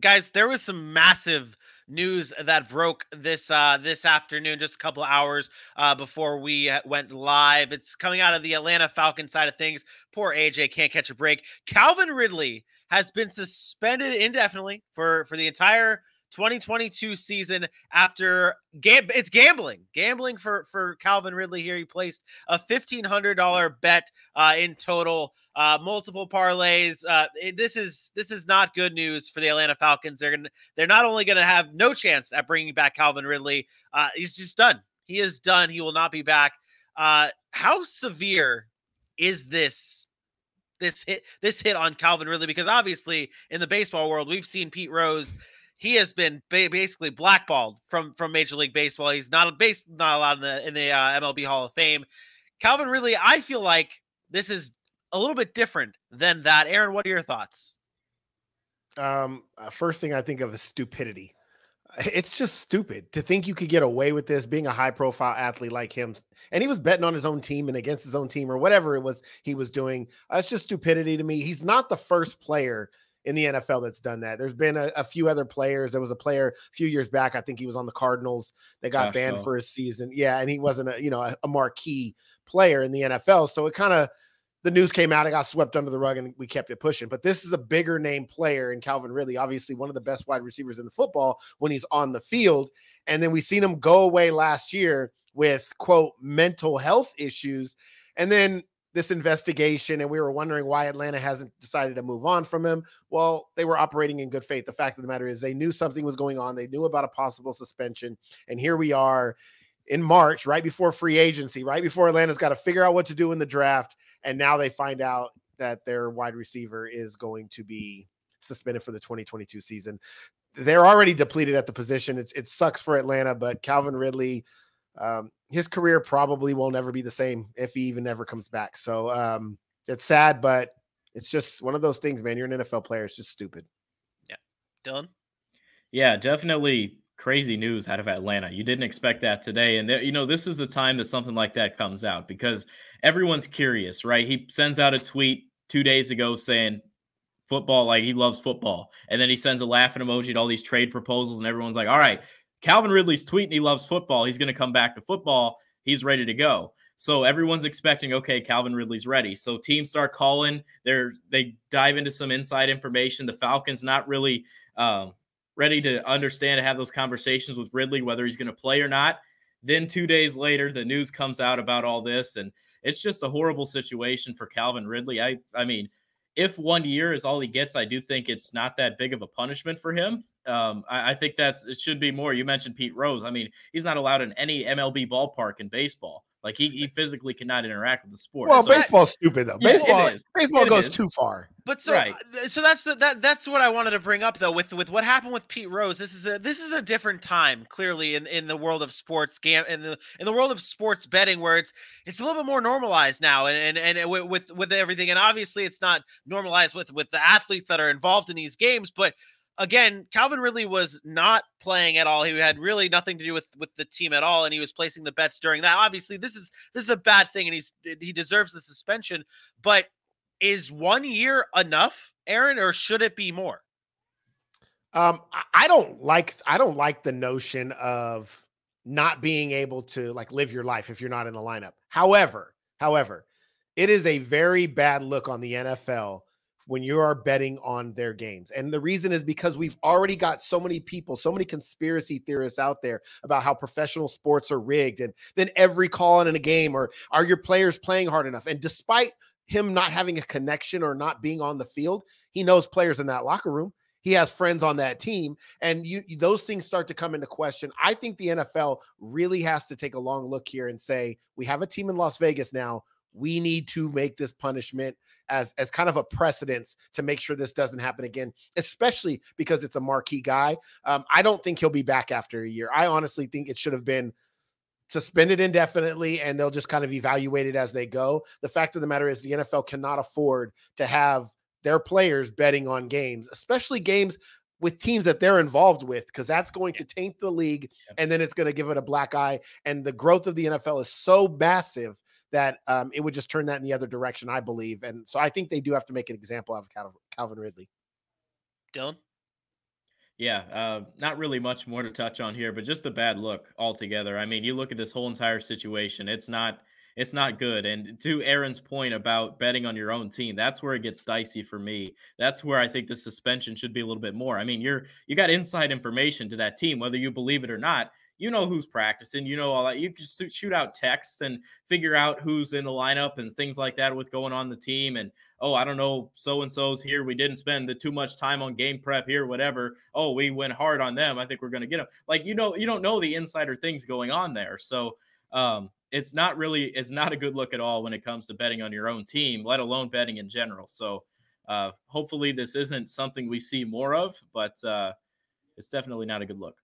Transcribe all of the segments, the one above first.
Guys, there was some massive news that broke this afternoon, just a couple of hours before we went live. It's coming out of the Atlanta Falcons side of things. Poor AJ can't catch a break. Calvin Ridley has been suspended indefinitely for the entire 2022 season after it's gambling for Calvin Ridley here. He placed a $1,500 bet in total, multiple parlays. This is not good news for the Atlanta Falcons. They're not only gonna have no chance at bringing back Calvin Ridley, he's just done. He is done. He will not be back. How severe is this hit on Calvin Ridley? Because obviously in the baseball world, we've seen Pete Rose. He has been basically blackballed from Major League Baseball. He's not allowed in the MLB Hall of Fame. Calvin Ridley, I feel like this is a little bit different than that. Aaron, what are your thoughts? First thing I think of is stupidity. It's just stupid to think you could get away with this being a high profile athlete like him. And he was betting on his own team and against his own team or whatever it was he was doing. It's just stupidity to me. He's not the first player in the NFL that's done that. There's been a few other players. There was a player a few years back, I think he was on the Cardinals, that got banned for his season. Yeah, and he wasn't a marquee player in the NFL. So it kind of, the news came out, it got swept under the rug, and we kept it pushing. But this is a bigger name player in Calvin Ridley, obviously one of the best wide receivers in the football when he's on the field. And then we seen him go away last year with, quote, mental health issues. And then this investigation, and we were wondering why Atlanta hasn't decided to move on from him. Well, they were operating in good faith. The fact of the matter is they knew something was going on. They knew about a possible suspension. And here we are in March, right before free agency, right before Atlanta's got to figure out what to do in the draft. And now they find out that their wide receiver is going to be suspended for the 2022 season. They're already depleted at the position. It sucks for Atlanta, but Calvin Ridley, his career probably will never be the same if he even ever comes back. So it's sad, but it's just one of those things, man. You're an NFL player. It's just stupid. Yeah. Dylan? Yeah, definitely crazy news out of Atlanta. You didn't expect that today. And, this is the time that something like that comes out because everyone's curious, right? He sends out a tweet 2 days ago saying football, like he loves football. And then he sends a laughing emoji to all these trade proposals. And everyone's like, all right, Calvin Ridley's tweeting he loves football. He's going to come back to football. He's ready to go. So everyone's expecting, okay, Calvin Ridley's ready. So teams start calling. They dive into some inside information. The Falcons not really ready to understand and have those conversations with Ridley, whether he's going to play or not. Then 2 days later, the news comes out about all this, and it's just a horrible situation for Calvin Ridley. I mean, if 1 year is all he gets, I do think it's not that big of a punishment for him. I think it should be more. You mentioned Pete Rose. I mean, he's not allowed in any MLB ballpark in baseball. Like he physically cannot interact with the sport. Well, baseball's stupid though. Yeah, baseball goes too far. But so that's what I wanted to bring up though with what happened with Pete Rose. This is a different time clearly in the world of sports in the world of sports betting where it's a little bit more normalized now and with everything, and obviously it's not normalized with the athletes that are involved in these games, but again, Calvin Ridley was not playing at all. He had really nothing to do with the team at all, and he was placing the bets during that. Obviously, this is a bad thing, and he deserves the suspension. But is 1 year enough, Aaron, or should it be more? I don't like the notion of not being able to like live your life if you're not in the lineup. However, it is a very bad look on the NFL when you are betting on their games. And the reason is because we've already got so many people, so many conspiracy theorists out there about how professional sports are rigged. And then every call in a game, or are your players playing hard enough? And despite him not having a connection or not being on the field, he knows players in that locker room. He has friends on that team, and those things start to come into question. I think the NFL really has to take a long look here and say, we have a team in Las Vegas now. We need to make this punishment as kind of a precedence to make sure this doesn't happen again, especially because it's a marquee guy. I don't think he'll be back after a year. I honestly think it should have been suspended indefinitely, and they'll just kind of evaluate it as they go. The fact of the matter is the NFL cannot afford to have their players betting on games, especially games with teams that they're involved with, because that's going to taint the league, and then it's going to give it a black eye. And the growth of the NFL is so massive that it would just turn that in the other direction, I believe. And so I think they do have to make an example out of Calvin Ridley. Dylan? Yeah, not really much more to touch on here, but just a bad look altogether. I mean, you look at this whole entire situation; it's not good. And to Aaron's point about betting on your own team, that's where it gets dicey for me. That's where I think the suspension should be a little bit more. I mean, you got inside information to that team, whether you believe it or not. You know who's practicing, you know all that. You can shoot out texts and figure out who's in the lineup and things like that with going on the team. And oh, I don't know, so and so's here. We didn't spend the too much time on game prep here, whatever. Oh, we went hard on them. I think we're going to get them. Like, you know, you don't know the insider things going on there. So it's not a good look at all when it comes to betting on your own team, let alone betting in general. So hopefully this isn't something we see more of, but it's definitely not a good look.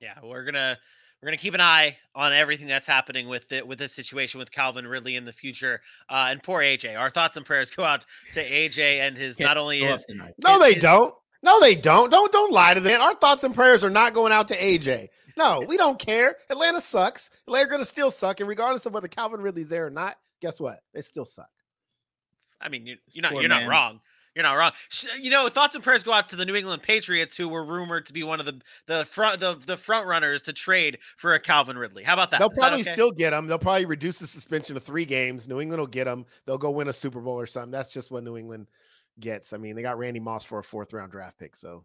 Yeah, we're gonna keep an eye on everything that's happening with it with this situation with Calvin Ridley in the future. And poor AJ. Our thoughts and prayers go out to AJ and his Can't not only go up his tonight. No, they his, don't. No, they don't. Don't lie to them. Our thoughts and prayers are not going out to AJ. No, we don't care. Atlanta sucks. They're going to still suck. And regardless of whether Calvin Ridley's there or not, guess what? They still suck. I mean, Poor you're not man. wrong. You're not wrong. You know, thoughts and prayers go out to the New England Patriots, who were rumored to be one of the front runners to trade for a Calvin Ridley. How about that? They'll Is that probably okay? still get him. They'll probably reduce the suspension to 3 games. New England will get him. They'll go win a Super Bowl or something. That's just what New England gets. I mean, they got Randy Moss for a 4th round draft pick. So